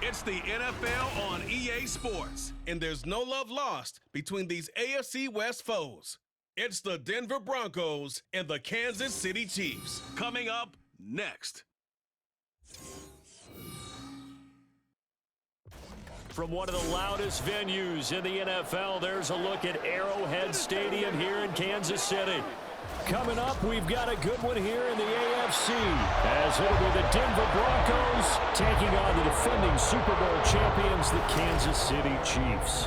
It's the NFL on EA Sports, and there's no love lost between these AFC West foes. It's the Denver Broncos and the Kansas City Chiefs. Coming up next. From one of the loudest venues in the NFL, there's a look at Arrowhead Stadium here in Kansas City. Coming up, we've got a good one here in the AFC, as it'll be the Denver Broncos taking on the defending Super Bowl champions, the Kansas City Chiefs.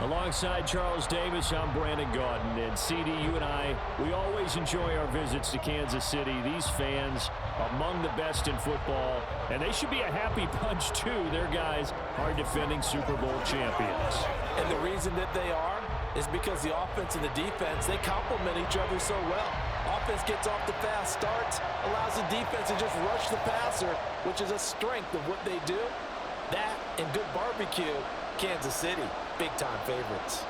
Alongside Charles Davis, I'm Brandon Gaudin, and CD, you and I, we always enjoy our visits to Kansas City. These fans, among the best in football, and they should be a happy bunch too. Their guys are defending Super Bowl champions. And the reason that they are is because the offense and the defense, they complement each other so well. Offense gets off the fast starts, allows the defense to just rush the passer, which is a strength of what they do. That and good barbecue, Kansas City, big-time favorites.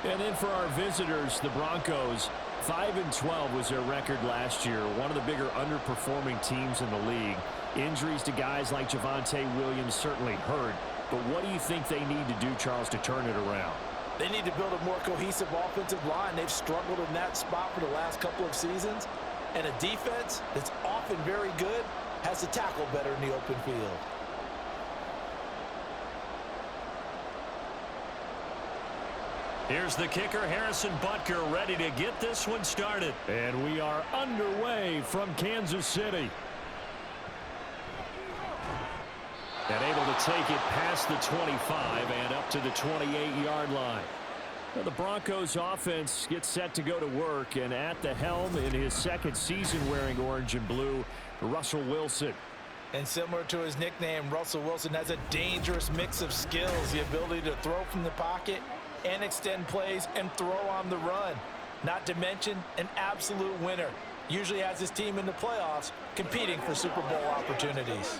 And then for our visitors, the Broncos, 5-12 was their record last year, one of the bigger underperforming teams in the league. Injuries to guys like Javonte Williams certainly hurt, but what do you think they need to do, Charles, to turn it around? They need to build a more cohesive offensive line. They've struggled in that spot for the last couple of seasons. And a defense that's often very good has to tackle better in the open field. Here's the kicker, Harrison Butker, ready to get this one started. And we are underway from Kansas City. And able to take it past the 25 and up to the 28-yard line. Well, the Broncos offense gets set to go to work, and at the helm in his second season wearing orange and blue, Russell Wilson. And similar to his nickname, Russell Wilson has a dangerous mix of skills, the ability to throw from the pocket and extend plays and throw on the run. Not to mention an absolute winner. Usually has his team in the playoffs competing for Super Bowl opportunities.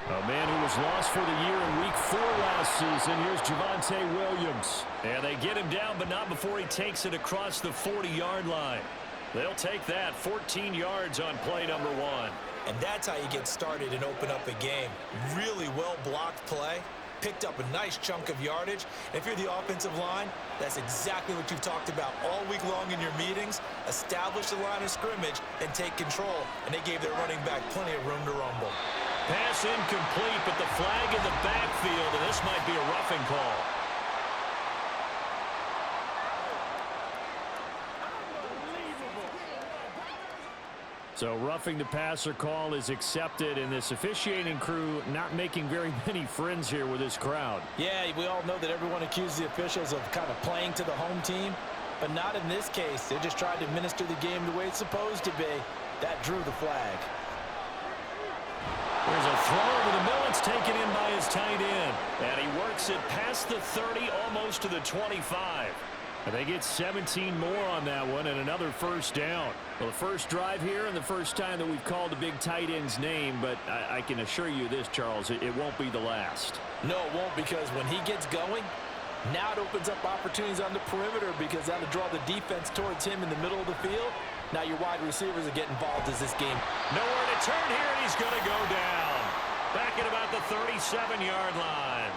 A man who was lost for the year in Week 4 last season. Here's Javonte Williams. And they get him down, but not before he takes it across the 40-yard line. They'll take that, 14 yards on play number 1. And that's how you get started and open up a game. Really well-blocked play. Picked up a nice chunk of yardage. If you're the offensive line, that's exactly what you've talked about all week long in your meetings. Establish the line of scrimmage and take control. And they gave their running back plenty of room to rumble. Pass incomplete, but the flag in the backfield, and this might be a roughing call. So roughing the passer call is accepted, and this officiating crew not making very many friends here with this crowd. Yeah, we all know that everyone accuses the officials of kind of playing to the home team, but not in this case. They just tried to administer the game the way it's supposed to be. That drew the flag. There's a throw over the middle. It's taken in by his tight end. And he works it past the 30, almost to the 25. And they get 17 more on that one and another first down. Well, the first drive here and the first time that we've called the big tight end's name, but I can assure you this, Charles, it won't be the last. No, it won't, because when he gets going, now it opens up opportunities on the perimeter because that'll draw the defense towards him in the middle of the field. Now your wide receivers are getting involved as this game. Nowhere to turn here, and he's going to go down. Back at about the 37-yard line.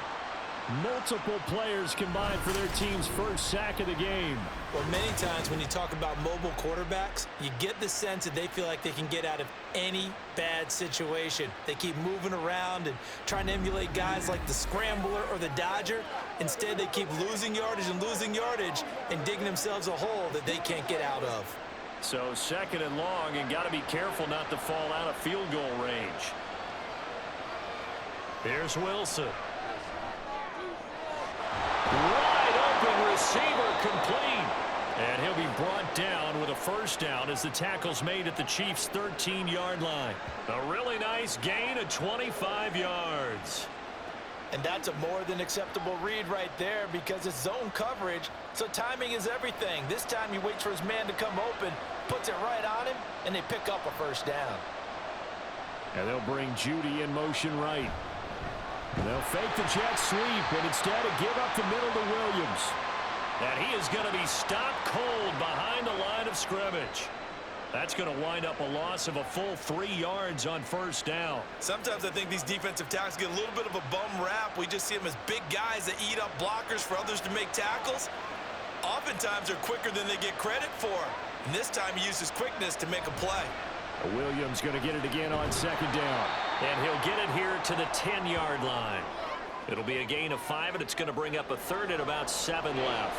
Multiple players combined for their team's first sack of the game. Well, many times when you talk about mobile quarterbacks, you get the sense that they feel like they can get out of any bad situation. They keep moving around and trying to emulate guys like the Scrambler or the Dodger. Instead, they keep losing yardage and digging themselves a hole that they can't get out of. So second and long, and got to be careful not to fall out of field goal range. Here's Wilson. Wide open receiver complete. And he'll be brought down with a first down as the tackle's made at the Chiefs' 13-yard line. A really nice gain of 25 yards. And that's a more than acceptable read right there because it's zone coverage, so timing is everything. This time he waits for his man to come open, puts it right on him, and they pick up a first down. And they'll bring Judy in motion right. They'll fake the jet sweep and instead give up the middle to Williams. And he is going to be stopped cold behind the line of scrimmage. That's going to wind up a loss of a full 3 yards on first down. Sometimes I think these defensive tackles get a little bit of a bum rap. We just see them as big guys that eat up blockers for others to make tackles. Oftentimes they're quicker than they get credit for. And this time he uses quickness to make a play. Williams going to get it again on second down. And he'll get it here to the 10-yard line. It'll be a gain of 5, and it's going to bring up a third and about 7 left.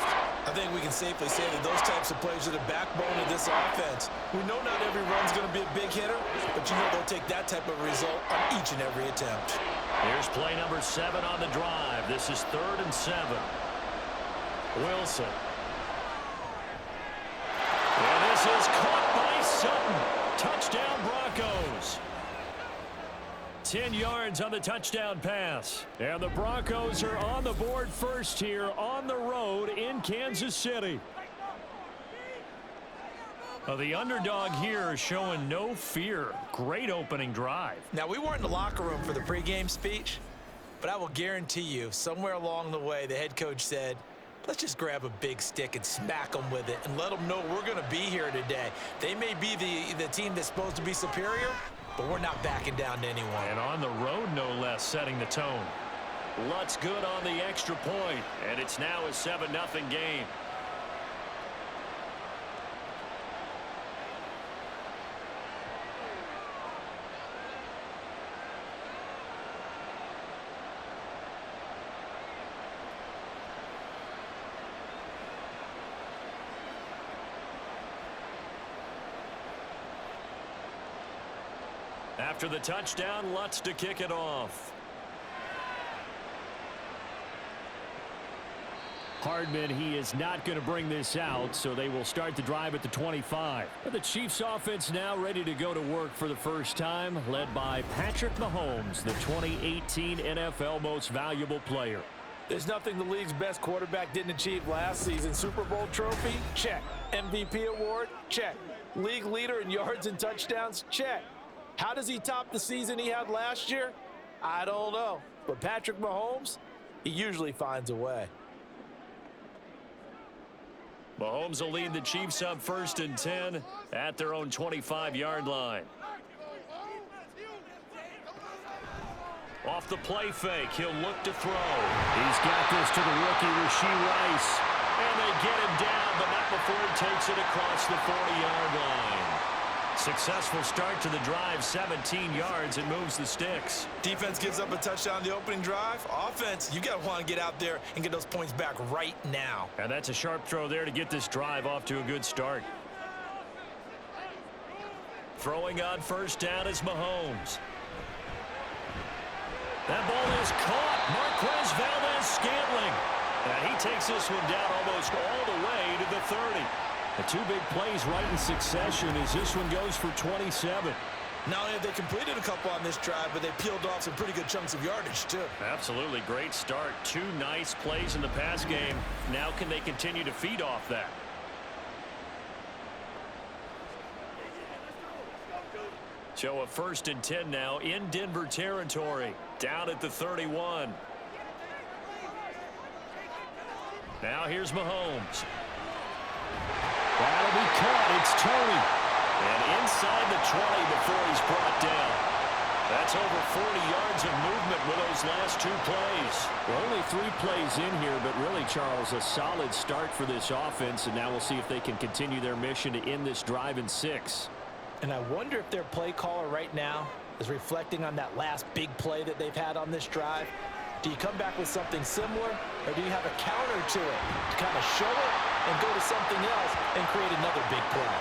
I think we can safely say that those types of plays are the backbone of this offense. We know not every run's going to be a big hitter, but you know they'll take that type of result on each and every attempt. Here's play number 7 on the drive. This is 3rd and 7. Wilson. And this is caught by Sutton. Touchdown Broncos. 10 yards on the touchdown pass. And the Broncos are on the board first here on the road in Kansas City. The underdog here is showing no fear. Great opening drive. Now, we weren't in the locker room for the pregame speech, but I will guarantee you somewhere along the way the head coach said, let's just grab a big stick and smack them with it and let them know we're going to be here today. They may be the team that's supposed to be superior, but we're not backing down to anyone. And on the road, no less, setting the tone. Lutz good on the extra point, and it's now a 7-0 game. After the touchdown, Lutz to kick it off. Hardman, he is not going to bring this out, so they will start the drive at the 25. But the Chiefs offense now ready to go to work for the first time, led by Patrick Mahomes, the 2018 NFL Most Valuable Player. There's nothing the league's best quarterback didn't achieve last season. Super Bowl trophy? Check. MVP award? Check. League leader in yards and touchdowns? Check. How does he top the season he had last year? I don't know. But Patrick Mahomes, he usually finds a way. Mahomes will lead the Chiefs up 1st and 10 at their own 25-yard line. Off the play fake, he'll look to throw. He's got this to the rookie, Rashee Rice. And they get him down, but not before he takes it across the 40-yard line. Successful start to the drive, 17 yards, and moves the sticks. Defense gives up a touchdown on the opening drive. Offense, you got to want to get out there and get those points back right now. And that's a sharp throw there to get this drive off to a good start. Throwing on first down is Mahomes. That ball is caught. Marquez Valdes-Scantling. And he takes this one down almost all the way to the 30. The 2 big plays right in succession as this one goes for 27. Not only have they completed a couple on this drive, but they peeled off some pretty good chunks of yardage, too. Absolutely. Great start. 2 nice plays in the pass game. Now can they continue to feed off that? So a 1st and 10 now in Denver territory. Down at the 31. Now here's Mahomes. That'll be caught. It's Tony. And inside the 20 before he's brought down. That's over 40 yards of movement with those last 2 plays. Well, only 3 plays in here, but really, Charles, a solid start for this offense. And now we'll see if they can continue their mission to end this drive in 6. And I wonder if their play caller right now is reflecting on that last big play that they've had on this drive. Do you come back with something similar, or do you have a counter to it to kind of show it and go to something else and create another big play?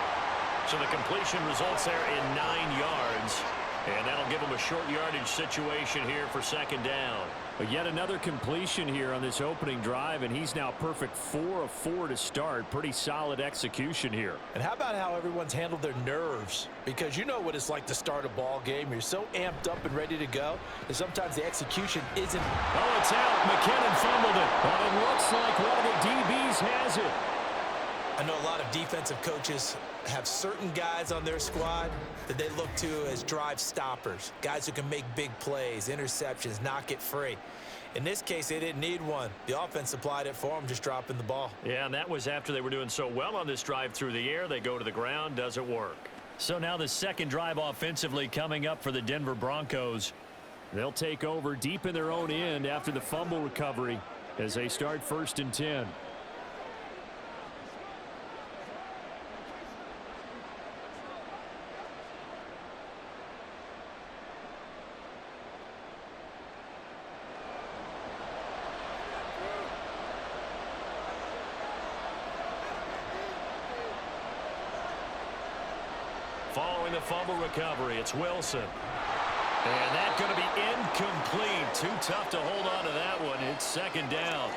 So the completion results there in 9 yards, and that'll give them a short yardage situation here for 2nd down. But yet another completion here on this opening drive, and he's now perfect 4 of 4 to start. Pretty solid execution here. And how about how everyone's handled their nerves? Because you know what it's like to start a ball game. You're so amped up and ready to go, and sometimes the execution isn't. Oh, it's out. McKinnon fumbled it. But it looks like one of the DBs has it. I know a lot of defensive coaches have certain guys on their squad that they look to as drive stoppers, guys who can make big plays, interceptions, knock it free. In this case, they didn't need one. The offense supplied it for them, just dropping the ball. Yeah, and that was after they were doing so well on this drive through the air. They go to the ground, doesn't work. So now the second drive offensively coming up for the Denver Broncos. They'll take over deep in their own end after the fumble recovery as they start 1st and 10. Following the fumble recovery, it's Wilson. And that's going to be incomplete. Too tough to hold on to that one. It's 2nd down.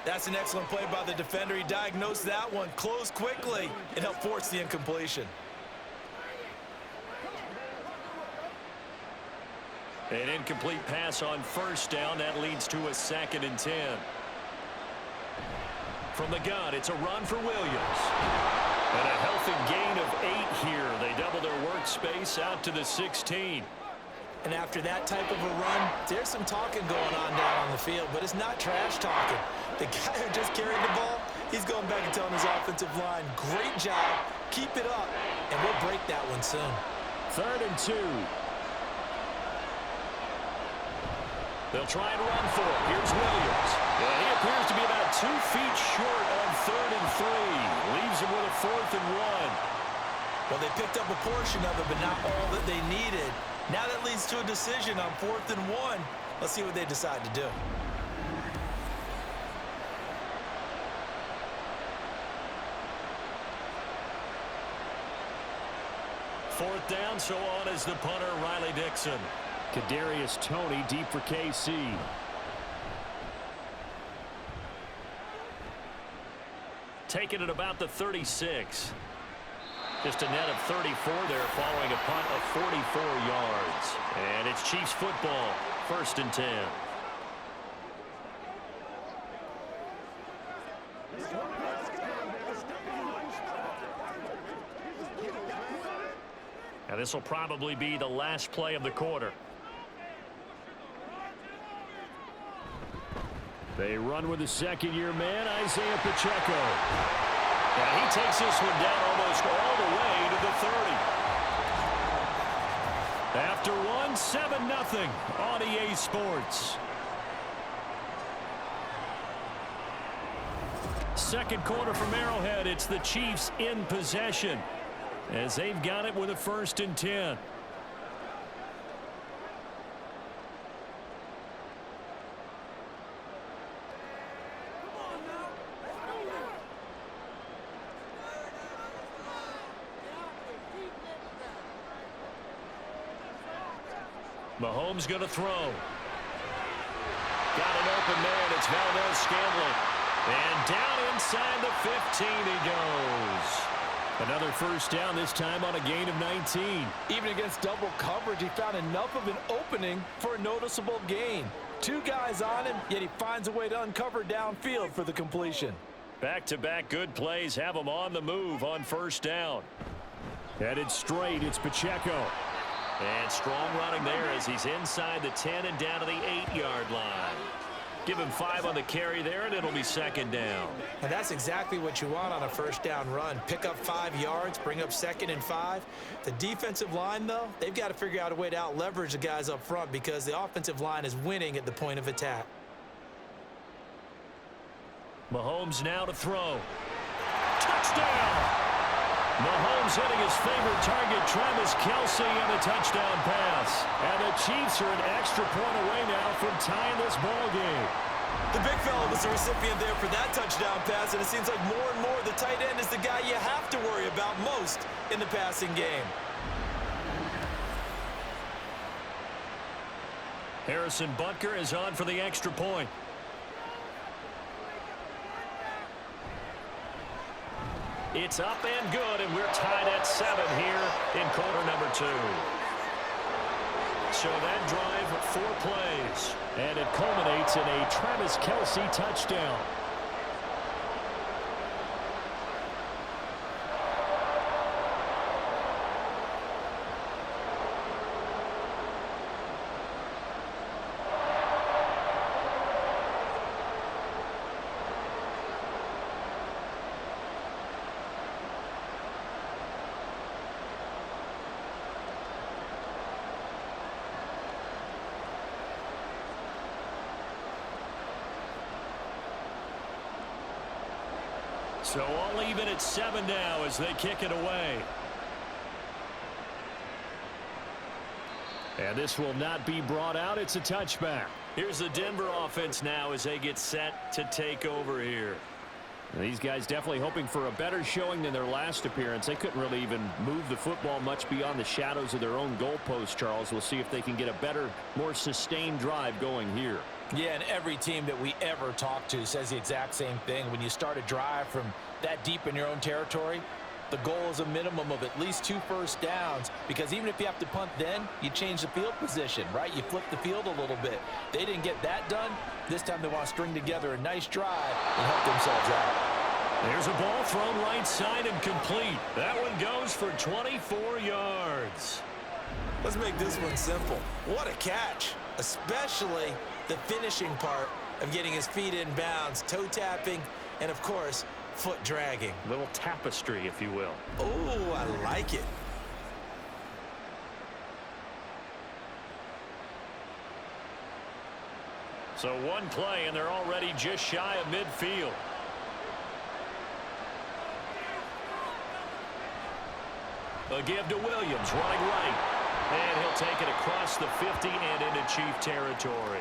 That's an excellent play by the defender. He diagnosed that one, closed quickly, and helped force the incompletion. An incomplete pass on 1st down. That leads to a 2nd and 10. From the gun, it's a run for Williams. And a healthy gain of 8 here. They double their workspace out to the 16. And after that type of a run, there's some talking going on down on the field, but it's not trash talking. The guy who just carried the ball, he's going back and telling his offensive line, great job, keep it up, and we'll break that one soon. 3rd and 2. They'll try and run for it. Here's Williams. And he appears to be about 2 feet short on 3rd and 3. Leaves him with a 4th and 1. Well, they picked up a portion of it, but not all that they needed. Now that leads to a decision on 4th and 1. Let's see what they decide to do. Fourth down, so on is the punter, Riley Dixon. Kadarius Toney deep for KC. Taking it about the 36. Just a net of 34 there following a punt of 44 yards. And it's Chiefs football, 1st and 10. And this will probably be the last play of the quarter. They run with the 2nd-year man, Isaiah Pacheco. And he takes this one down almost all the way to the 30. After one, 7-0 on EA Sports. Second quarter from Arrowhead, it's the Chiefs in possession as they've got it with a 1st and 10. Mahomes going to throw. Got an open man. It's Valdez-Scantling. And down inside the 15 he goes. Another 1st down, this time on a gain of 19. Even against double coverage, he found enough of an opening for a noticeable gain. 2 guys on him, yet he finds a way to uncover downfield for the completion. Back-to-back good plays have him on the move on 1st down. Headed straight, it's Pacheco. And strong running there as he's inside the 10 and down to the 8-yard line. Give him 5 on the carry there, and it'll be 2nd down. And that's exactly what you want on a 1st down run. Pick up 5 yards, bring up 2nd and 5. The defensive line, though, they've got to figure out a way to out-leverage the guys up front because the offensive line is winning at the point of attack. Mahomes now to throw. Touchdown! Mahomes hitting his favorite target, Travis Kelce, and a touchdown pass. And the Chiefs are an extra point away now from tying this ball game. The big fella was the recipient there for that touchdown pass, and it seems like more and more the tight end is the guy you have to worry about most in the passing game. Harrison Butker is on for the extra point. It's up and good, and we're tied at 7 here in quarter number 2. So that drive, 4 plays, and it culminates in a Travis Kelce touchdown. So all even at 7 now as they kick it away. And this will not be brought out. It's a touchback. Here's the Denver offense now as they get set to take over here. These guys definitely hoping for a better showing than their last appearance. They couldn't really even move the football much beyond the shadows of their own goalpost, Charles. We'll see if they can get a better, more sustained drive going here. Yeah, and every team that we ever talk to says the exact same thing. When you start a drive from that deep in your own territory, the goal is a minimum of at least 2 first downs, because even if you have to punt then, you change the field position, right? You flip the field a little bit. They didn't get that done. This time they want to string together a nice drive and help themselves out. There's a ball thrown right side and complete. That one goes for 24 yards. Let's make this one simple. What a catch, especially the finishing part of getting his feet in bounds, toe tapping, and of course, foot dragging. Little tapestry, if you will. Oh, I like it. So one play, and they're already just shy of midfield. A give to Williams, running right. And he'll take it across the 50 and into Chief territory.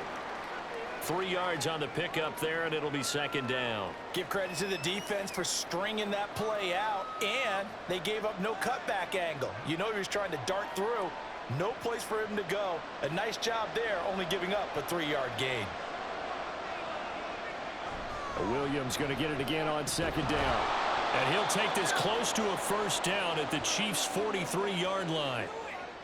3 yards on the pickup there, and it'll be second down. Give credit to the defense for stringing that play out, and they gave up no cutback angle. You know he was trying to dart through. No place for him to go. A nice job there, only giving up a 3-yard gain. Williams going to get it again on second down. And he'll take this close to a first down at the Chiefs' 43-yard line.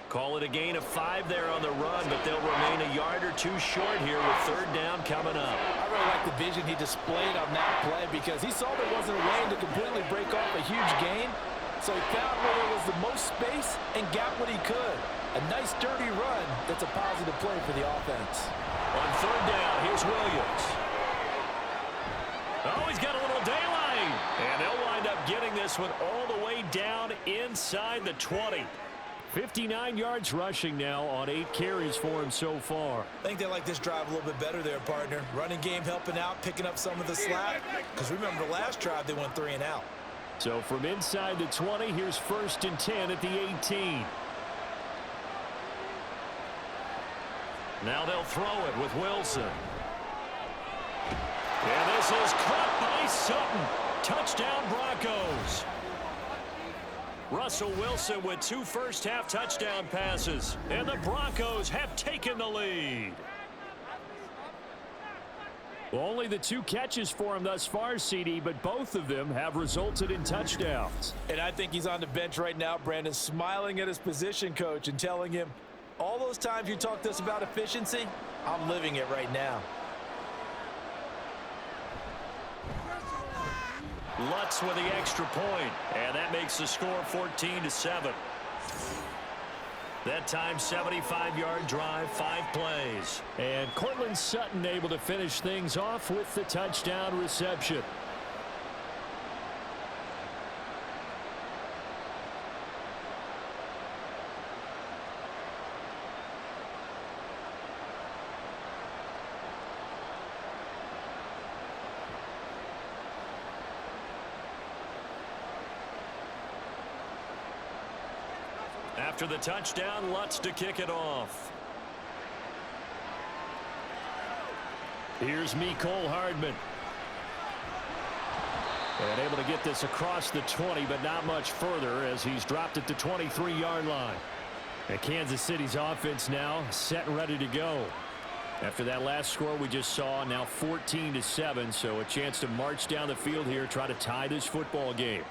Call it a gain of 5 there on the run, but they'll remain a yard or 2 short here with third down coming up. I really like the vision he displayed on that play, because he saw there wasn't a lane to completely break off a huge gain. So he found where there was the most space and got what he could. A nice dirty run that's a positive play for the offense. On third down, here's Williams. Oh, he's got a little daylight. And they'll wind up getting this one all the way down inside the 20. 59 yards rushing now on 8 carries for him so far. I think they like this drive a little bit better there, partner. Running game helping out, picking up some of the slack. Because remember, the last drive they went 3 and out. So from inside the 20, here's first and 10 at the 18. Now they'll throw it with Wilson. And this is caught by Sutton. Touchdown Broncos. Russell Wilson with 2 first-half touchdown passes. And the Broncos have taken the lead. Well, only the 2 catches for him thus far, CD, but both of them have resulted in touchdowns. And I think he's on the bench right now, Brandon, smiling at his position coach and telling him, all those times you talked to us about efficiency, I'm living it right now. Lutz with the extra point, and that makes the score 14-7. That time, 75-yard drive, 5 plays. And Cortland Sutton able to finish things off with the touchdown reception. After the touchdown, Lutz to kick it off. Here's Mecole Hardman. And able to get this across the 20, but not much further as he's dropped it to 23-yard line. And Kansas City's offense now set and ready to go. After that last score we just saw, now 14-7, so a chance to march down the field here, try to tie this football game.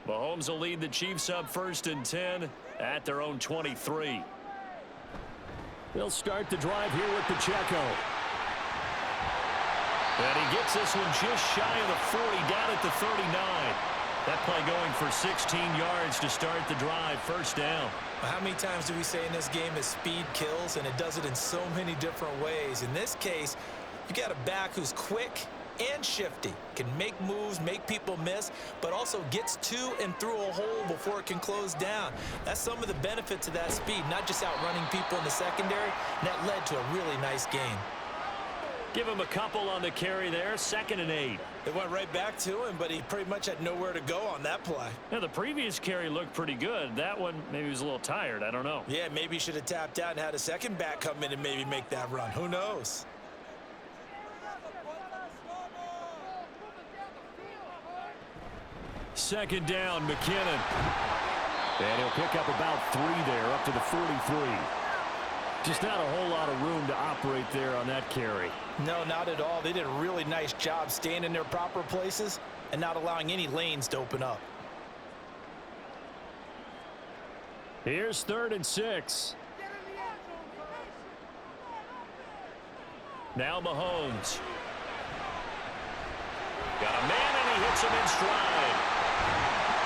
Mahomes will lead the Chiefs up first and 10 at their own 23. They'll start the drive here with Pacheco. And he gets this one just shy of the 40, down at the 39. That play going for 16 yards to start the drive, first down. How many times do we say in this game that speed kills, and it does it in so many different ways? In this case, you got a back who's quick and shifty. Can make moves, make people miss, but also gets to and through a hole before it can close down. That's some of the benefits of that speed, not just outrunning people in the secondary. And that led to a really nice game. Give him a couple on the carry there, 2nd and 8. It went right back to him, but he pretty much had nowhere to go on that play. Now, the previous carry looked pretty good. That one, maybe he was a little tired. I don't know. Yeah, maybe he should have tapped out and had a second back come in and maybe make that run. Who knows? Second down, McKinnon. And he'll pick up about 3 there, up to the 43. Just not a whole lot of room to operate there on that carry. No, not at all. They did a really nice job staying in their proper places and not allowing any lanes to open up. Here's 3rd and 6. Now Mahomes. Got a man and he hits him in stride.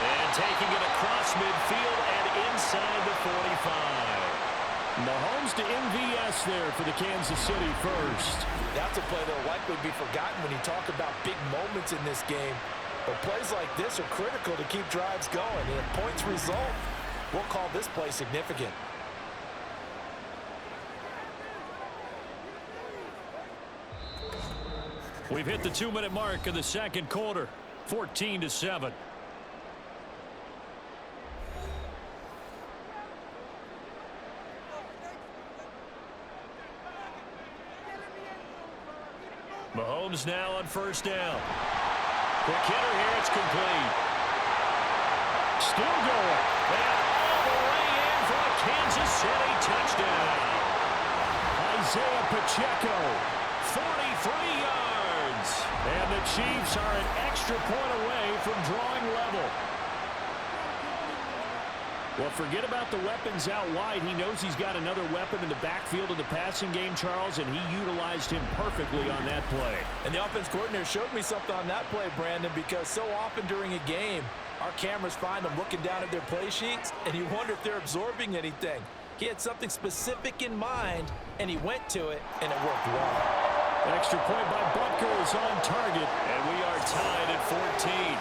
And taking it across midfield and inside the 45. Mahomes to MVS there for the Kansas City first. That's a play that will likely be forgotten when you talk about big moments in this game. But plays like this are critical to keep drives going. And if points result, we'll call this play significant. We've hit the 2-minute mark of the second quarter, 14-7. Mahomes now on 1st down. Quick hitter here, it's complete. Still going. And all the way in for a Kansas City touchdown. Isaiah Pacheco, 43 yards. And the Chiefs are an extra point away from drawing level. Well, forget about the weapons out wide. He knows he's got another weapon in the backfield of the passing game, Charles, and he utilized him perfectly on that play. And the offense coordinator showed me something on that play, Brandon, because so often during a game, our cameras find them looking down at their play sheets, and you wonder if they're absorbing anything. He had something specific in mind, and he went to it, and it worked well. An extra point by Butker is on target, and we are tied at 14.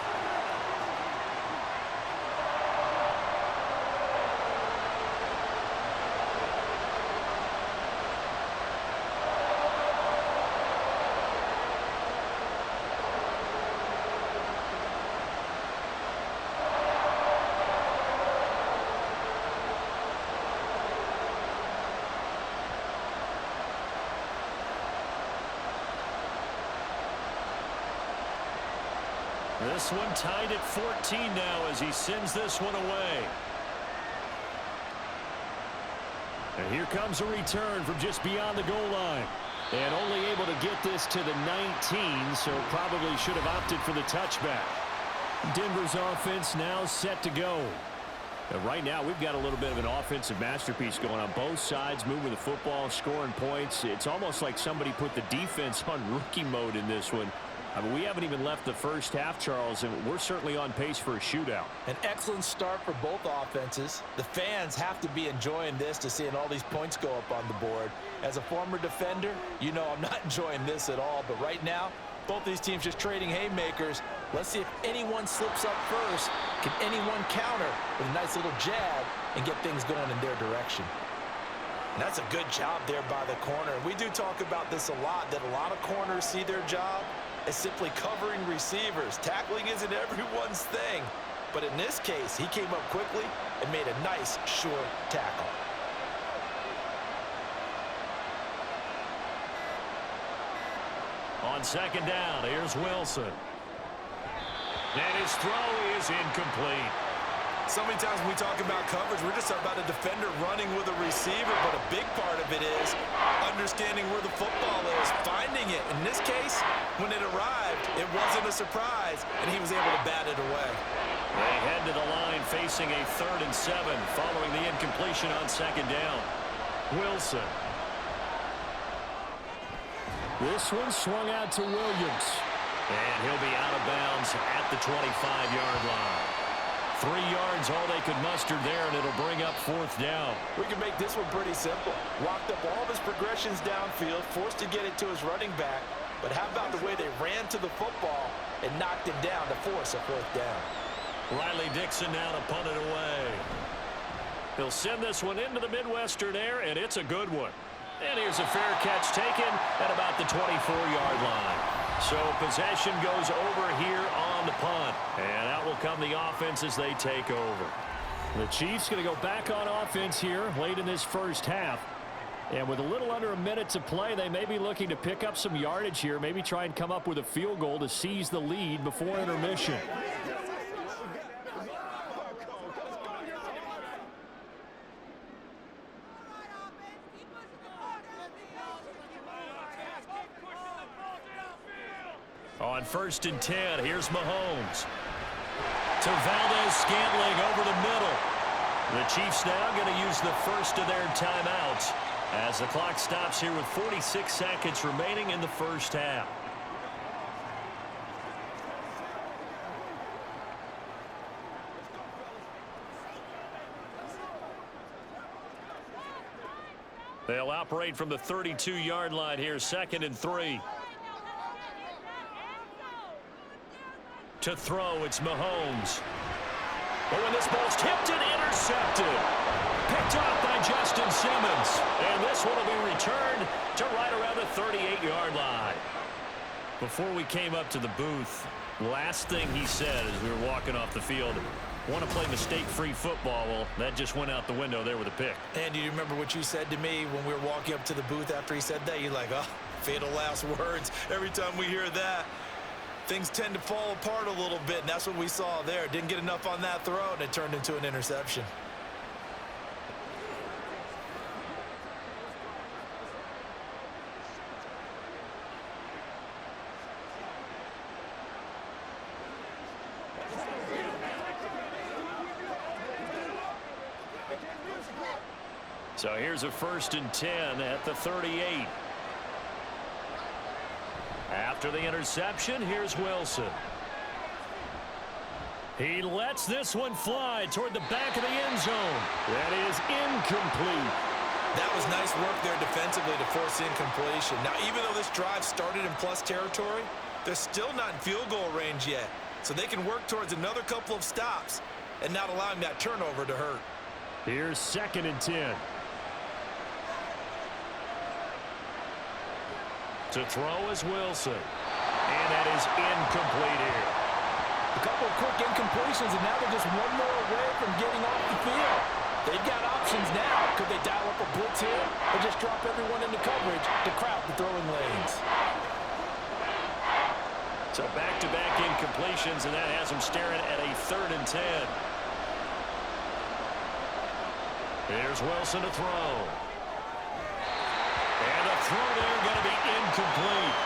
This one tied at 14 now as he sends this one away. And here comes a return from just beyond the goal line. And only able to get this to the 19, so probably should have opted for the touchback. Denver's offense now set to go. And right now, we've got a little bit of an offensive masterpiece going on both sides, moving the football, scoring points. It's almost like somebody put the defense on rookie mode in this one. I mean, we haven't even left the first half, Charles, and we're certainly on pace for a shootout. An excellent start for both offenses. The fans have to be enjoying this to seeing all these points go up on the board. As a former defender, you know I'm not enjoying this at all. But right now, both these teams just trading haymakers. Let's see if anyone slips up first. Can anyone counter with a nice little jab and get things going in their direction? And that's a good job there by the corner. We do talk about this a lot, that a lot of corners see their job as simply covering receivers. Tackling isn't everyone's thing. But in this case, he came up quickly and made a nice, short tackle. On 2nd down, here's Wilson. And his throw is incomplete. So many times when we talk about coverage, we're just talking about a defender running with a receiver, but a big part of it is understanding where the football is, finding it. In this case, when it arrived, it wasn't a surprise, and he was able to bat it away. They head to the line facing a 3rd and 7 following the incompletion on 2nd down. Wilson. This one swung out to Williams. And he'll be out of bounds at the 25-yard line. 3 yards, all they could muster there, and it'll bring up 4th down. We can make this one pretty simple. Locked up all of his progressions downfield, forced to get it to his running back. But how about the way they ran to the football and knocked him down to force a fourth down. Riley Dixon now to punt it away. He'll send this one into the Midwestern air, and it's a good one. And here's a fair catch taken at about the 24-yard line. So possession goes over here on the punt. And out will come the offense as they take over. The Chiefs going to go back on offense here late in this first half. And with a little under a minute to play, they may be looking to pick up some yardage here, maybe try and come up with a field goal to seize the lead before intermission. On 1st and 10, here's Mahomes. To Valdez-Scantling over the middle. The Chiefs now going to use the first of their timeouts as the clock stops here with 46 seconds remaining in the first half. They'll operate from the 32-yard line here, 2nd and 3. To throw, it's Mahomes. But when this ball's tipped and intercepted. Picked off by Justin Simmons. And this one will be returned to right around the 38-yard line. Before we came up to the booth, last thing he said as we were walking off the field, want to play mistake-free football. Well, that just went out the window there with a pick. And do you remember what you said to me when we were walking up to the booth after he said that? You're like, oh, fatal last words. Every time we hear that, things tend to fall apart a little bit, and that's what we saw there. Didn't get enough on that throw, and it turned into an interception. So here's a 1st and 10 at the 38. After the interception, here's Wilson. He lets this one fly toward the back of the end zone. That is incomplete. That was nice work there defensively to force incompletion. Now, even though this drive started in plus territory, they're still not in field goal range yet. So they can work towards another couple of stops and not allowing that turnover to hurt. Here's 2nd and 10. To throw is Wilson. And that is incomplete here. A couple of quick incompletions, and now they're just one more away from getting off the field. They've got options now. Could they dial up a blitz here or just drop everyone into coverage to crowd the throwing lanes? So back-to-back incompletions, and that has them staring at a 3rd and 10. Here's Wilson to throw. And the throw there going to be incomplete.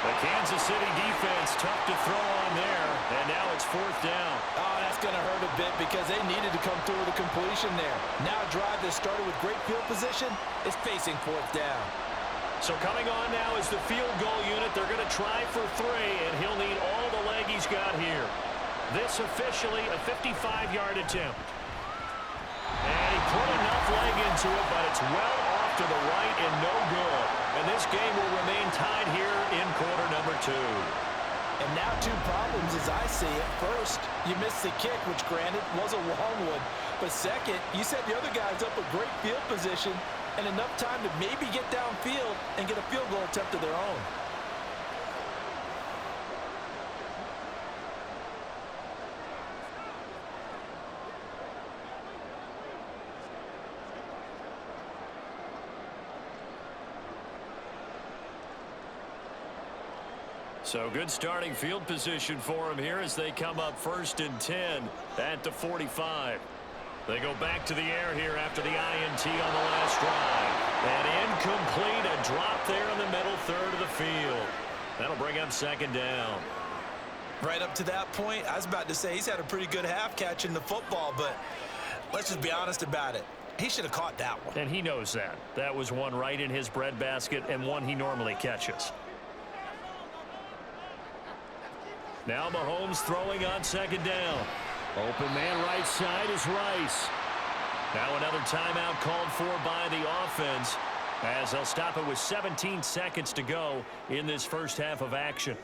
The Kansas City defense tough to throw on there, and now it's 4th down. Oh, that's going to hurt a bit because they needed to come through with a completion there. Now a drive that started with great field position is facing 4th down. So coming on now is the field goal unit. They're going to try for 3, and he'll need all the leg he's got here. This officially a 55-yard attempt. And he put enough leg into it, but it's well off to the right and no good. And this game will remain tied here in quarter number 2. And now 2 problems as I see it. First, you missed the kick, which granted was a long one. But second, you set the other guys up with great field position and enough time to maybe get downfield and get a field goal attempt of their own. So good starting field position for him here as they come up 1st and 10 at the 45. They go back to the air here after the INT on the last drive. And incomplete, a drop there in the middle third of the field. That'll bring up 2nd down. Right up to that point, I was about to say he's had a pretty good half catching the football, but let's just be honest about it. He should have caught that one. And he knows that. That was one right in his breadbasket and one he normally catches. Now Mahomes throwing on 2nd down. Open man right side is Rice. Now another timeout called for by the offense as they'll stop it with 17 seconds to go in this first half of action.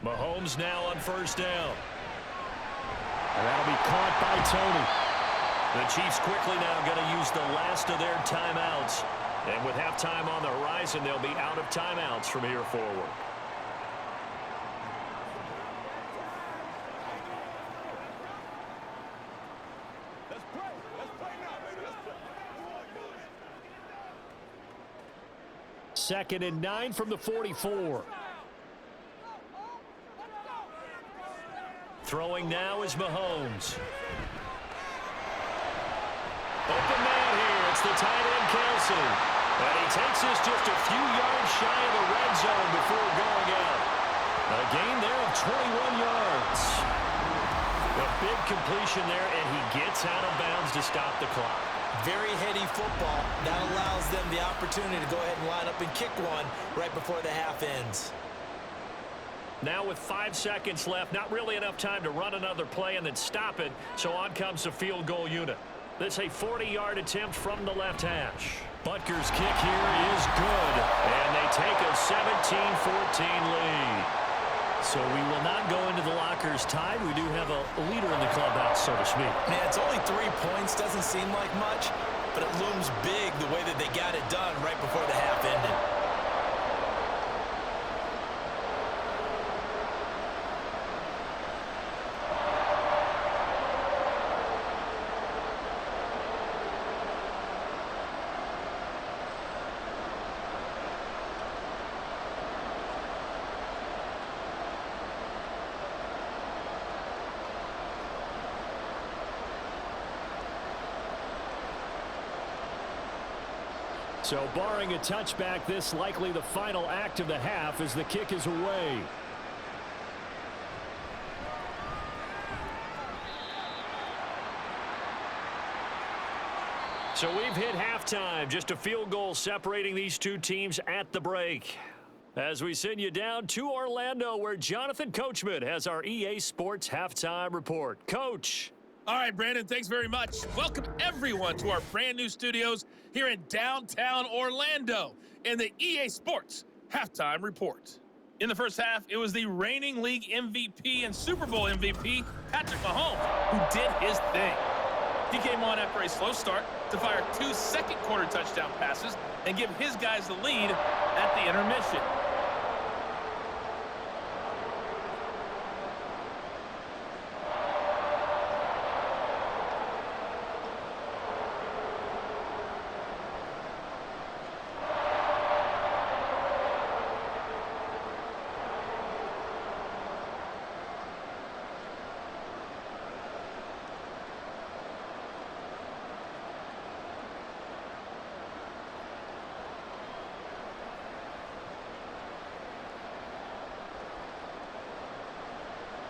Mahomes now on first down. And that'll be caught by Tony. The Chiefs quickly now going to use the last of their timeouts. And with halftime on the horizon, they'll be out of timeouts from here forward. Second and 9 from the 44. Throwing now is Mahomes. Open man here. It's the tight end, Kelsey. And he takes this just a few yards shy of the red zone before going out. A gain there of 21 yards. A big completion there, and he gets out of bounds to stop the clock. Very heady football. That allows them the opportunity to go ahead and line up and kick one right before the half ends. Now with 5 seconds left, not really enough time to run another play and then stop it, so on comes the field goal unit. This a 40-yard attempt from the left hash. Butker's kick here is good, and they take a 17-14 lead. So we will not go into the lockers tied. We do have a leader in the clubhouse, so to speak. Man, it's only 3 points. Doesn't seem like much, but it looms big the way that they got it done right before the half ended. So barring a touchback, this likely the final act of the half as the kick is away. So we've hit halftime. Just a field goal separating these two teams at the break. As we send you down to Orlando, where Jonathan Coachman has our EA Sports Halftime Report. Coach. All right, Brandon, thanks very much. Welcome, everyone, to our brand-new studios here in downtown Orlando in the EA Sports Halftime Report. In the first half, it was the reigning league MVP and Super Bowl MVP, Patrick Mahomes, who did his thing. He came on after a slow start to fire 2 second-quarter touchdown passes and give his guys the lead at the intermission.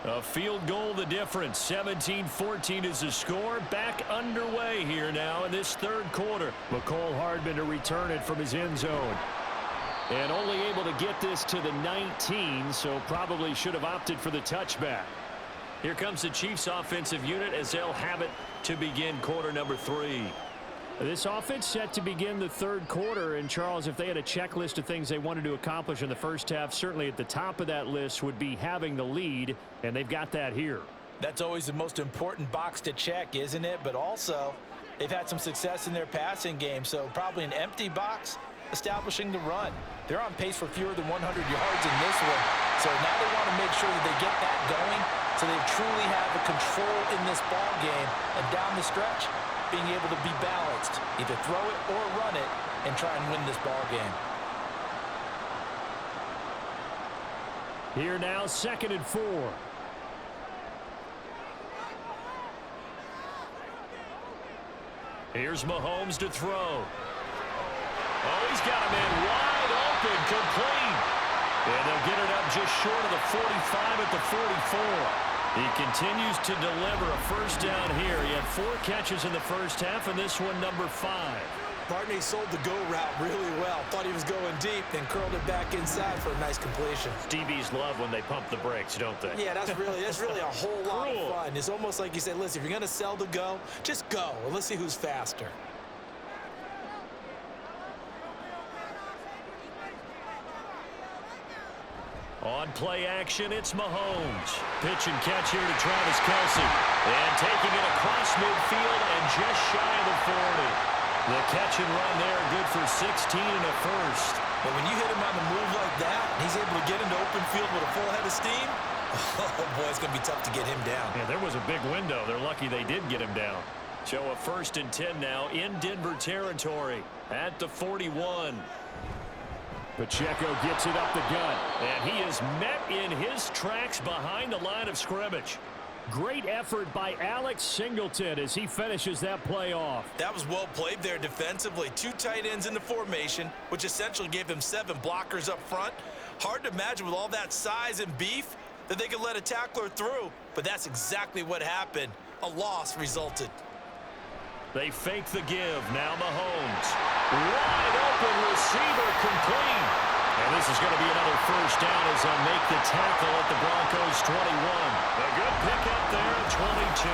A field goal the difference. 17-14 is the score. Back underway here now in this third quarter. McCole Hardman to return it from his end zone. And only able to get this to the 19, so probably should have opted for the touchback. Here comes the Chiefs offensive unit as they'll have it to begin quarter number 3. This offense set to begin the third quarter, and Charles, if they had a checklist of things they wanted to accomplish in the first half, certainly at the top of that list would be having the lead, and they've got that here. That's always the most important box to check, isn't it? But also, they've had some success in their passing game, so probably an empty box establishing the run. They're on pace for fewer than 100 yards in this one, so now they want to make sure that they get that going so they truly have a control in this ball game, and down the stretch, being able to be balanced, either throw it or run it, and try and win this ball game. Here now, 2nd and 4. Here's Mahomes to throw. Oh, he's got a man wide open, complete. And they'll get it up just short of the 45 at the 44. He continues to deliver a first down here. He had 4 catches in the first half, and this one number 5. Barney sold the go route really well. Thought he was going deep, then curled it back inside for a nice completion. DBs love when they pump the brakes, don't they? Yeah, that's really a whole lot of fun. It's almost like you said, listen, if you're going to sell the go, just go. And let's see who's faster. On play action, it's Mahomes. Pitch and catch here to Travis Kelce. And taking it across midfield and just shy of the 40. The catch and run there, good for 16 and a first. But when you hit him on the move like that, and he's able to get into open field with a full head of steam, oh boy, it's going to be tough to get him down. Yeah, there was a big window. They're lucky they did get him down. So a 1st and 10 now in Denver territory at the 41. Pacheco gets it up the gut, and he is met in his tracks behind the line of scrimmage. Great effort by Alex Singleton as he finishes that play off. That was well played there defensively. 2 tight ends in the formation, which essentially gave them 7 blockers up front. Hard to imagine with all that size and beef that they could let a tackler through, but that's exactly what happened. A loss resulted. They fake the give. Now Mahomes. Wide open receiver complete. And this is going to be another first down as they'll make the tackle at the Broncos 21. A good pickup there, 22.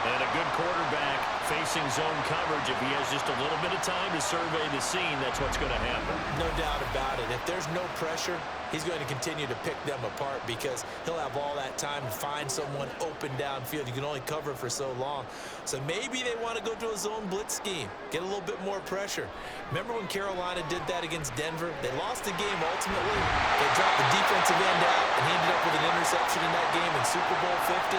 And a good quarterback facing zone coverage. If he has just a little bit of time to survey the scene, that's what's going to happen. No doubt about it. If there's no pressure, he's going to continue to pick them apart because he'll have all that time to find someone open downfield. You can only cover for so long. So maybe they want to go to a zone blitz scheme, get a little bit more pressure. Remember when Carolina did that against Denver? They lost the game ultimately. They dropped the defensive end out, and he ended up with an interception in that game in Super Bowl 50.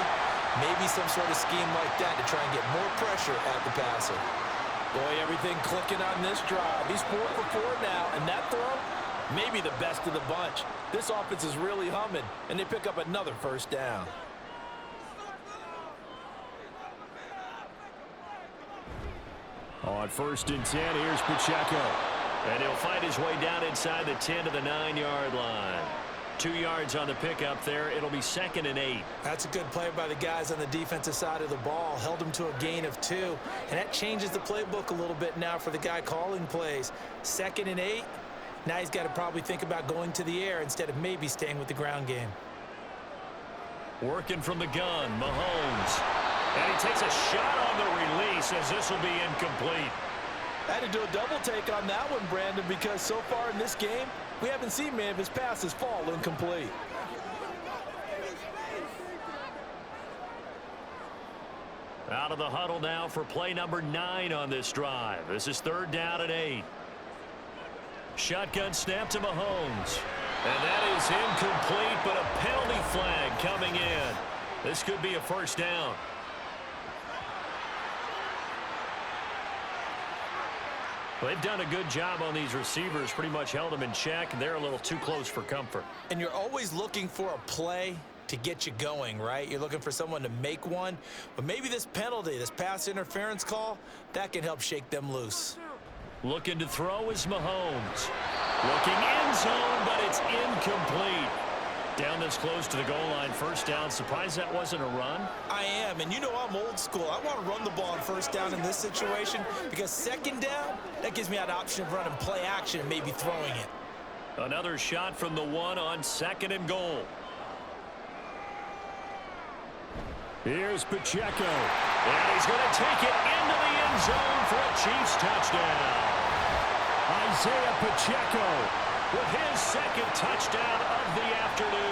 Maybe some sort of scheme like that to try and get more pressure at the passer. Boy, everything clicking on this drive. He's 4 for 4 now, and that throw, maybe the best of the bunch. This offense is really humming, and they pick up another first down. On 1st and 10, here's Pacheco. And he'll fight his way down inside the 10 to the 9-yard line. 2 yards on the pickup there. It'll be 2nd and 8. That's a good play by the guys on the defensive side of the ball. Held him to a gain of 2. And that changes the playbook a little bit now for the guy calling plays. 2nd and 8. Now he's got to probably think about going to the air instead of maybe staying with the ground game. Working from the gun, Mahomes. And he takes a shot on the release as this will be incomplete. I had to do a double take on that one, Brandon, because so far in this game, we haven't seen many of his passes fall incomplete. Out of the huddle now for play number 9 on this drive. This is 3rd down and 8. Shotgun snap to Mahomes. And that is incomplete, but a penalty flag coming in. This could be a first down. Well, they've done a good job on these receivers, pretty much held them in check, and they're a little too close for comfort. And you're always looking for a play to get you going, right? You're looking for someone to make one. But maybe this penalty, this pass interference call, that can help shake them loose. Looking to throw is Mahomes. Looking end zone, but it's incomplete. Down this close to the goal line, first down. Surprised that wasn't a run? I am, and you know I'm old school. I want to run the ball on first down in this situation because 2nd down, that gives me that option of running play action and maybe throwing it. Another shot from the 1 on 2nd and goal. Here's Pacheco. And he's going to take it into the end zone for a Chiefs touchdown. Isaiah Pacheco with his 2nd touchdown of the afternoon.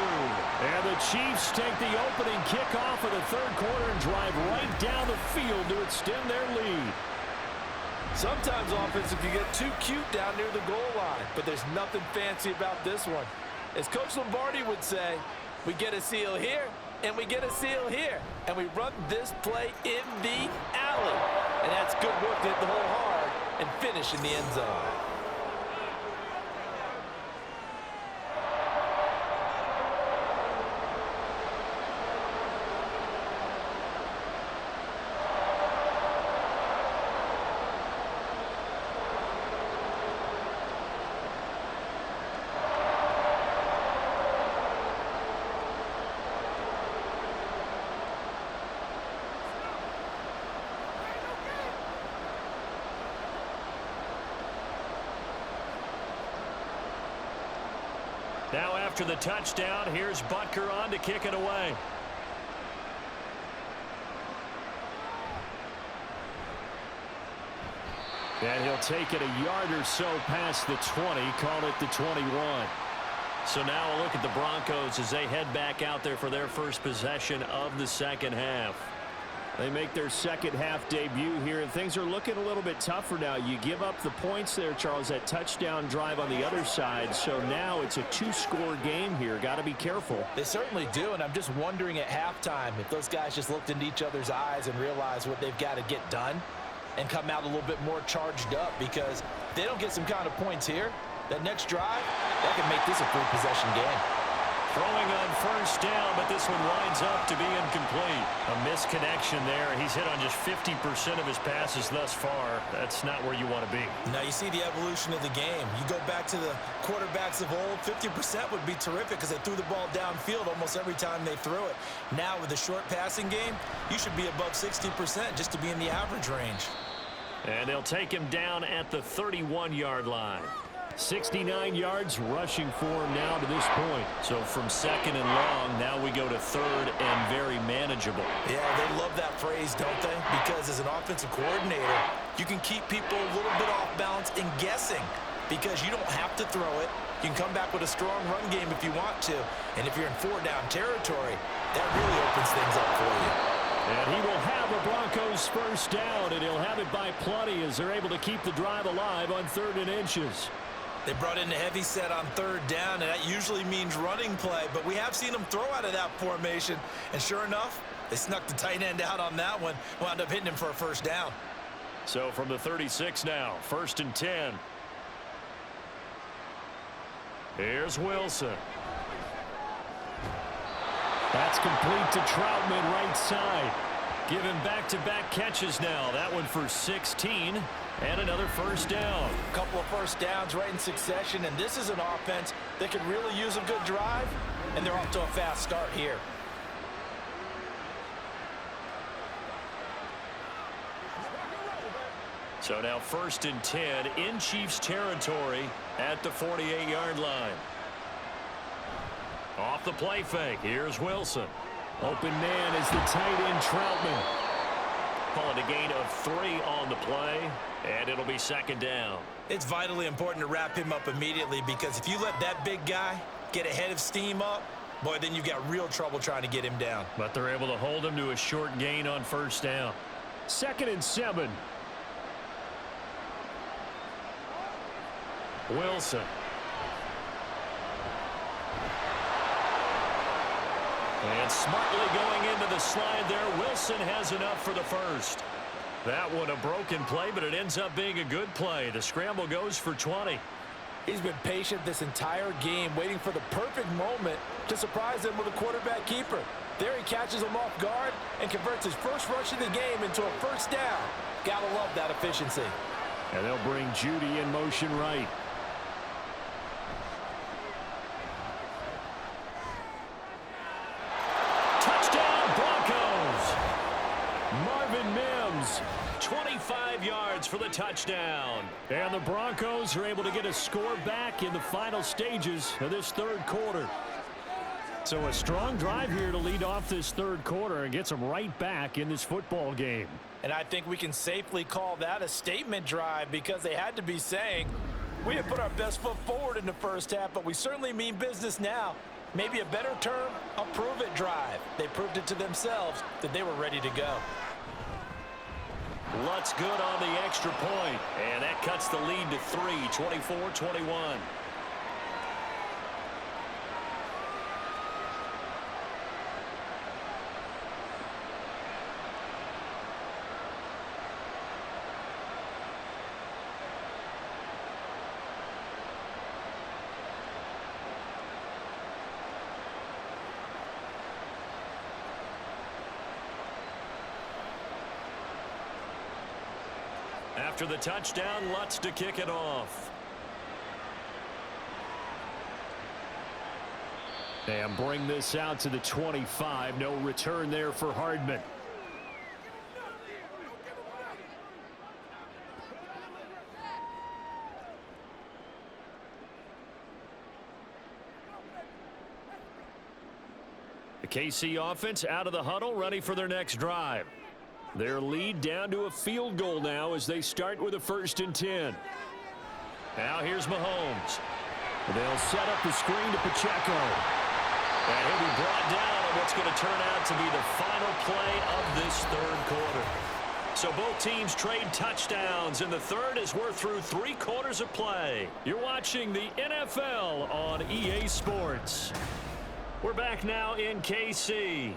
And the Chiefs take the opening kickoff of the 3rd quarter and drive right down the field to extend their lead. Sometimes offenses can get too cute down near the goal line, but there's nothing fancy about this one. As Coach Lombardi would say, we get a seal here, and we get a seal here, and we run this play in the alley. And that's good work to hit the hole hard and finish in the end zone. Now after the touchdown, here's Butker on to kick it away. And he'll take it a yard or so past the 20, call it the 21. So now a look at the Broncos as they head back out there for their first possession of the second half. They make their second half debut here, and things are looking a little bit tougher now. You give up the points there, Charles, that touchdown drive on the other side. So now it's a two-score game here. Got to be careful. They certainly do, and I'm just wondering at halftime if those guys just looked into each other's eyes and realized what they've got to get done and come out a little bit more charged up, because if they don't get some kind of points here, that next drive, that could make this a three-possession game. Throwing on first down, but this one winds up to be incomplete. A misconnection there. He's hit on just 50% of his passes thus far. That's not where you want to be. Now you see the evolution of the game. You go back to the quarterbacks of old, 50% would be terrific because they threw the ball downfield almost every time they threw it. Now with the short passing game, you should be above 60% just to be in the average range. And they'll take him down at the 31-yard line. 69 yards rushing for him now to this point. So from second and long, now we go to third and very manageable. Yeah, they love that phrase, don't they? Because as an offensive coordinator, you can keep people a little bit off balance and guessing because you don't have to throw it. You can come back with a strong run game if you want to. And if you're in four-down territory, that really opens things up for you. And he will have a Broncos first down, and he'll have it by plenty as they're able to keep the drive alive on 3rd and inches. They brought in the heavy set on 3rd down, and that usually means running play, but we have seen them throw out of that formation, and sure enough, they snuck the tight end out on that one, wound up hitting him for a first down. So from the 36 now, 1st and 10. Here's Wilson. That's complete to Troutman, right side. Giving back-to-back catches now. That one for 16. And another first down. A couple of first downs right in succession, and this is an offense that could really use a good drive, and they're off to a fast start here. So now 1st and 10 in Chiefs territory at the 48-yard line. Off the play fake. Here's Wilson. Open man is the tight end Troutman. Calling a gain of 3 on the play, and it'll be 2nd down. It's vitally important to wrap him up immediately because if you let that big guy get ahead of steam up, boy, then you've got real trouble trying to get him down. But they're able to hold him to a short gain on 1st down. 2nd and 7. Wilson. And smartly going into the slide there, Wilson has enough for the first. That one a broken play, but it ends up being a good play. The scramble goes for 20. He's been patient this entire game, waiting for the perfect moment to surprise him with a quarterback keeper. There he catches him off guard and converts his first rush of the game into a first down. Gotta love that efficiency. And they'll bring Judy in motion right. Touchdown Broncos! Marvin Mims, 25 yards for the touchdown. And the Broncos are able to get a score back in the final stages of this 3rd quarter. So a strong drive here to lead off this 3rd quarter and gets them right back in this football game. And I think we can safely call that a statement drive because they had to be saying, we have put our best foot forward in the first half, but we certainly mean business now. Maybe a better term, a prove-it drive. They proved it to themselves that they were ready to go. Lutz good on the extra point, and that cuts the lead to 3, 24-21. After the touchdown, Lutz to kick it off. And bring this out to the 25. No return there for Hardman. The KC offense out of the huddle, ready for their next drive. Their lead down to a field goal now as they start with a 1st and 10. Now here's Mahomes. They'll set up the screen to Pacheco. And he'll be brought down on what's going to turn out to be the final play of this third quarter. So both teams trade touchdowns in the third as we're through 3 quarters of play. You're watching the NFL on EA Sports. We're back now in KC.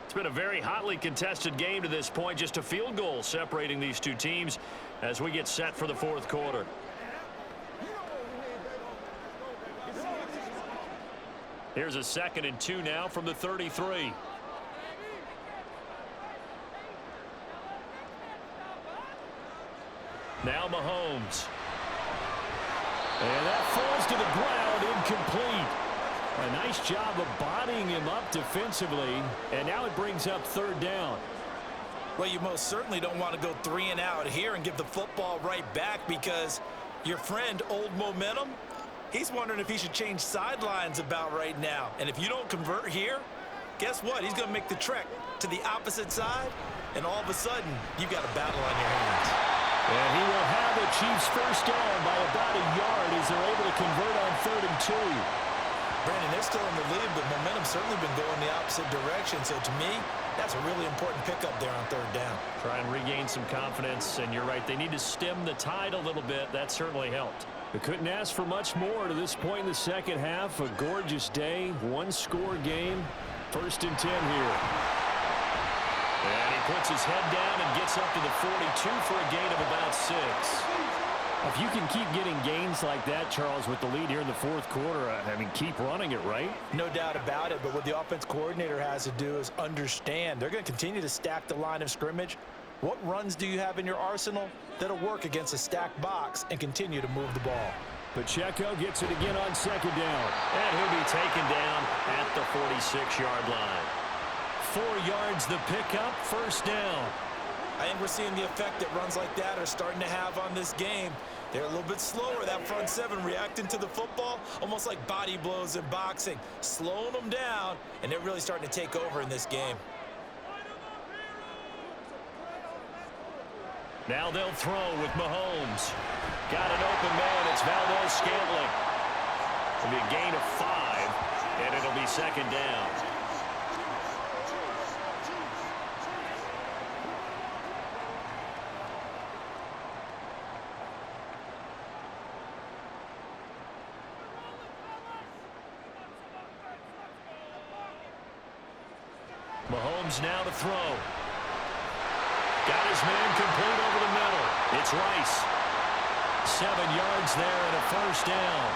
It's been a very hotly contested game to this point. Just a field goal separating these two teams as we get set for the fourth quarter. Here's a 2nd and 2 now from the 33. Now Mahomes. And that falls to the ground, incomplete. A nice job of bodying him up defensively, and now it brings up 3rd down. Well, you most certainly don't want to go 3 and out here and give the football right back because your friend, Old Momentum, he's wondering if he should change sidelines about right now. And if you don't convert here, guess what? He's going to make the trek to the opposite side, and all of a sudden, you've got a battle on your hands. And he will have the Chiefs first down by about a yard as they're able to convert on 3rd and 2. Brandon, they're still in the lead, but momentum's certainly been going the opposite direction. So to me, that's a really important pickup there on 3rd down. Try and regain some confidence, and you're right. They need to stem the tide a little bit. That certainly helped. They couldn't ask for much more to this point in the second half. A gorgeous day, 1-score game. 1st and 10 here. And he puts his head down and gets up to the 42 for a gain of about 6. If you can keep getting gains like that, Charles, with the lead here in the fourth quarter, I mean, keep running it, right? No doubt about it, but what the offense coordinator has to do is understand they're going to continue to stack the line of scrimmage. What runs do you have in your arsenal that'll work against a stacked box and continue to move the ball? Pacheco gets it again on 2nd down. And he'll be taken down at the 46-yard line. 4 yards the pickup, 1st down. I think we're seeing the effect that runs like that are starting to have on this game. They're a little bit slower, that front 7 reacting to the football, almost like body blows in boxing, slowing them down, and they're really starting to take over in this game. Now they'll throw with Mahomes. Got an open man. It's Valdez-Scantling. It'll be a gain of 5, and it'll be 2nd down. Mahomes now to throw. Got his man complete over the middle. It's Rice. 7 yards there and a 1st down.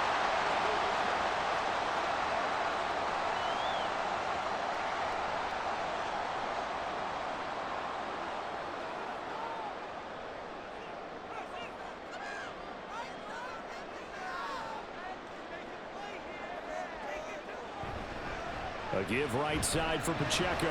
A give right side for Pacheco.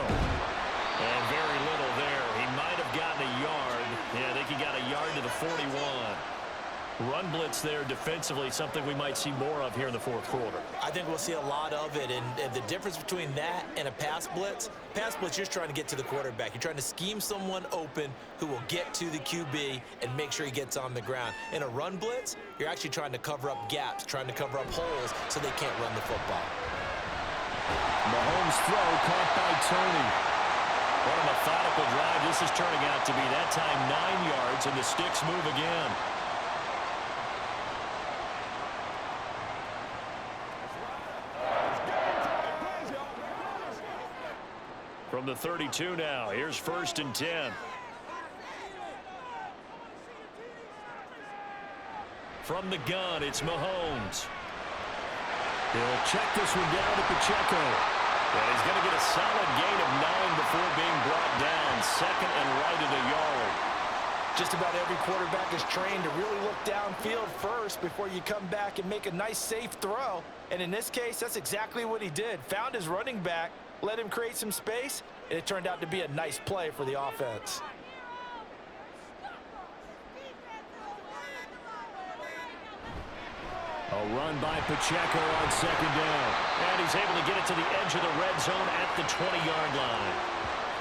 And very little there. He might have gotten a yard. Yeah, I think he got a yard to the 41. Run blitz there defensively, something we might see more of here in the fourth quarter. I think we'll see a lot of it, and the difference between that and a pass blitz, you're just trying to get to the quarterback. You're trying to scheme someone open who will get to the QB and make sure he gets on the ground. In a run blitz, you're actually trying to cover up gaps, trying to cover up holes so they can't run the football. Mahomes' throw caught by Tony. What a methodical drive this is turning out to be. That time 9 yards, and the sticks move again. From the 32 now, here's 1st and 10. From the gun, it's Mahomes. He'll check this one down to Pacheco. And he's going to get a solid gain of 9 before being brought down. 2nd and right at a yard. Just about every quarterback is trained to really look downfield first before you come back and make a nice, safe throw. And in this case, that's exactly what he did. Found his running back, let him create some space, and it turned out to be a nice play for the offense. A run by Pacheco on 2nd down. And he's able to get it to the edge of the red zone at the 20-yard line.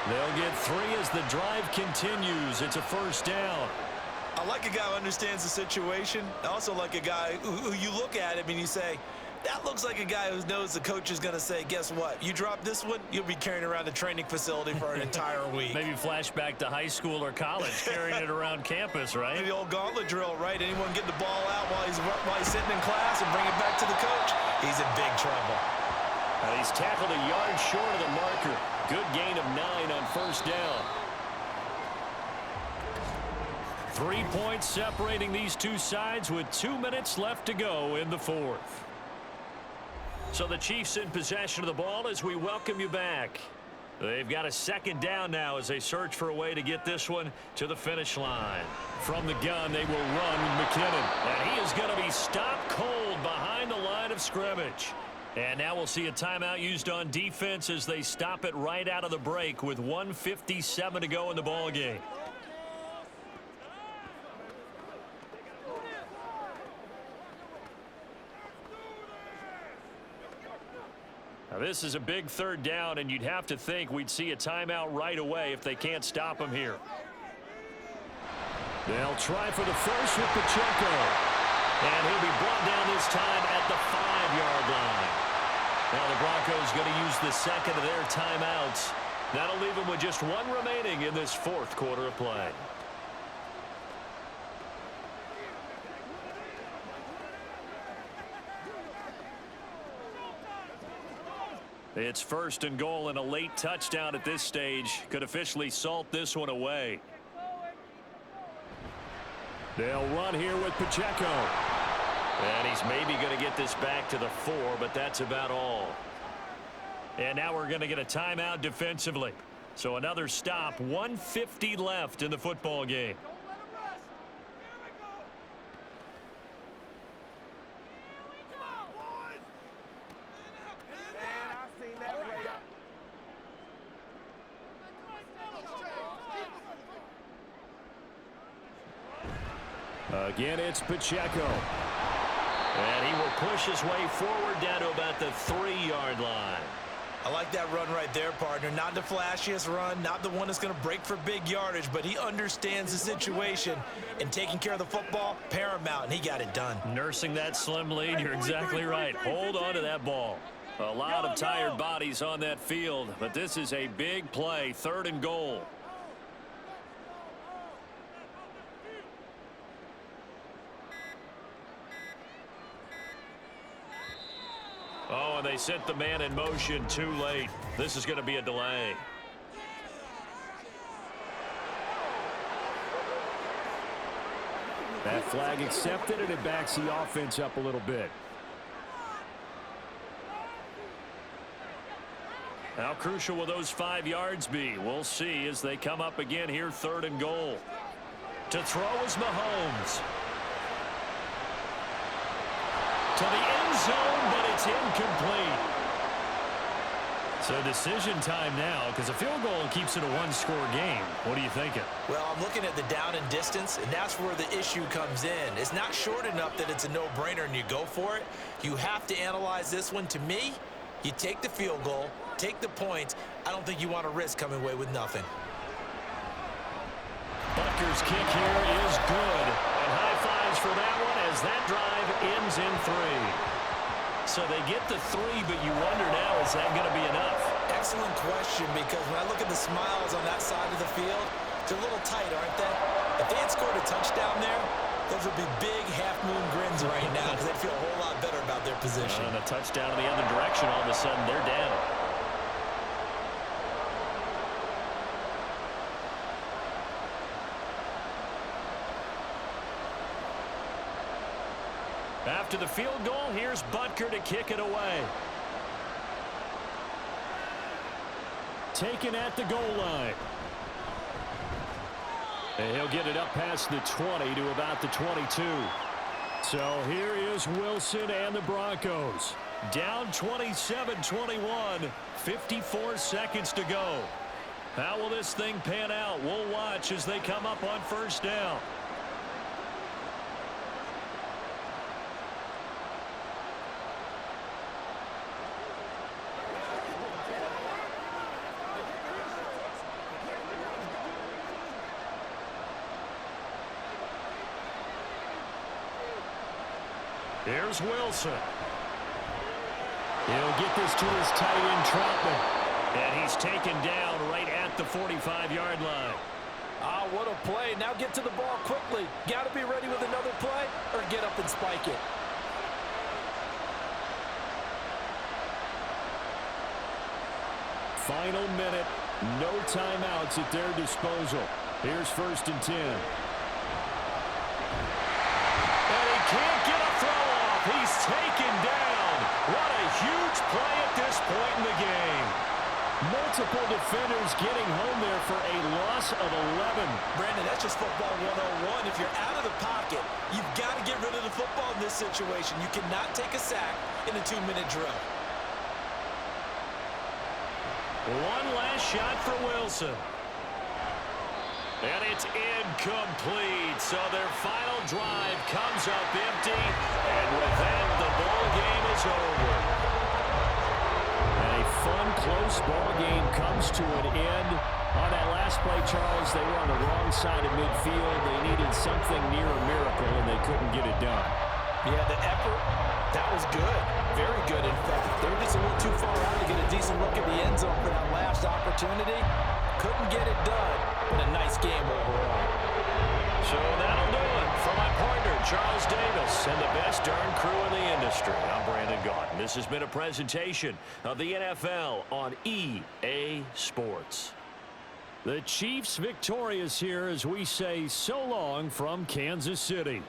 They'll get 3 as the drive continues. It's a 1st down. I like a guy who understands the situation. I also like a guy who you look at him and you say, that looks like a guy who knows the coach is going to say, guess what? You drop this one, you'll be carrying around the training facility for an entire week. Maybe flashback to high school or college, carrying it around campus, right? The old gauntlet drill, right? Anyone get the ball out while he's sitting in class and bring it back to the coach? He's in big trouble. And he's tackled a yard short of the marker. Good gain of 9 on first down. 3 points separating these two sides with 2 minutes left to go in the fourth. So the Chiefs in possession of the ball as we welcome you back. They've got a second down now as they search for a way to get this one to the finish line. From the gun, they will run with McKinnon. And he is going to be stopped cold behind the line of scrimmage. And now we'll see a timeout used on defense as they stop it right out of the break with 1:57 to go in the ball game. Now this is a big third down, and you'd have to think we'd see a timeout right away if they can't stop him here. They'll try for the first with Pacheco. And he'll be brought down this time at the 5-yard line. Now the Broncos going to use the second of their timeouts. That'll leave them with just one remaining in this fourth quarter of play. It's first and goal, and a late touchdown at this stage could officially salt this one away. They'll run here with Pacheco. And he's maybe going to get this back to the 4, but that's about all. And now we're going to get a timeout defensively. So another stop, 1:50 left in the football game. Again, it's Pacheco. And he will push his way forward down to about the 3-yard line. I like that run right there, partner. Not the flashiest run, not the one that's going to break for big yardage, but he understands the situation, and taking care of the football, paramount, and he got it done. Nursing that slim lead, you're exactly right. Hold on to that ball. A lot of tired bodies on that field, but this is a big play, 3rd and goal. Oh, and they sent the man in motion too late. This is going to be a delay. That flag accepted, and it backs the offense up a little bit. How crucial will those 5 yards be? We'll see as they come up again here, 3rd and goal. To throw is Mahomes. To the end zone, but it's incomplete. So decision time now, because a field goal keeps it a 1-score game. What are you thinking? Well, I'm looking at the down and distance, and that's where the issue comes in. It's not short enough that it's a no-brainer and you go for it. You have to analyze this one. To me, you take the field goal, take the points. I don't think you want to risk coming away with nothing. Butker's kick here is good. And high fives for that one as that drive ends in 3. So they get the 3, but you wonder now, is that going to be enough? Excellent question, because when I look at the smiles on that side of the field, they're a little tight, aren't they? If they had scored a touchdown there, those would be big half-moon grins right now because they'd feel a whole lot better about their position. And a touchdown in the other direction, all of a sudden they're down. After the field goal, here's Butker to kick it away. Taken at the goal line. And he'll get it up past the 20 to about the 22. So here is Wilson and the Broncos. Down 27-21, 54 seconds to go. How will this thing pan out? We'll watch as they come up on first down. Here's Wilson. He'll get this to his tight end, Troutman. And he's taken down right at the 45-yard line. Ah, what a play. Now get to the ball quickly. Got to be ready with another play or get up and spike it. Final minute. No timeouts at their disposal. Here's 1st and 10. And he can't get a throw off. He's taken down. What a huge play at this point in the game. Multiple defenders getting home there for a loss of 11. Brandon, that's just football 101. If you're out of the pocket, you've got to get rid of the football in this situation. You cannot take a sack in a 2-minute drill. One last shot for Wilson. And it's incomplete. So their final drive comes up empty. And with that, the ball game is over. And a fun, close ball game comes to an end. On that last play, Charles, they were on the wrong side of midfield. They needed something near a miracle, and they couldn't get it done. Yeah, the effort, that was good. Very good, in fact. They were just a little too far out to get a decent look at the end zone for that last opportunity. Couldn't get it done, but a nice game overall. So that'll do it for my partner, Charles Davis, and the best darn crew in the industry. I'm Brandon Gaudin. This has been a presentation of the NFL on EA Sports. The Chiefs victorious here as we say so long from Kansas City.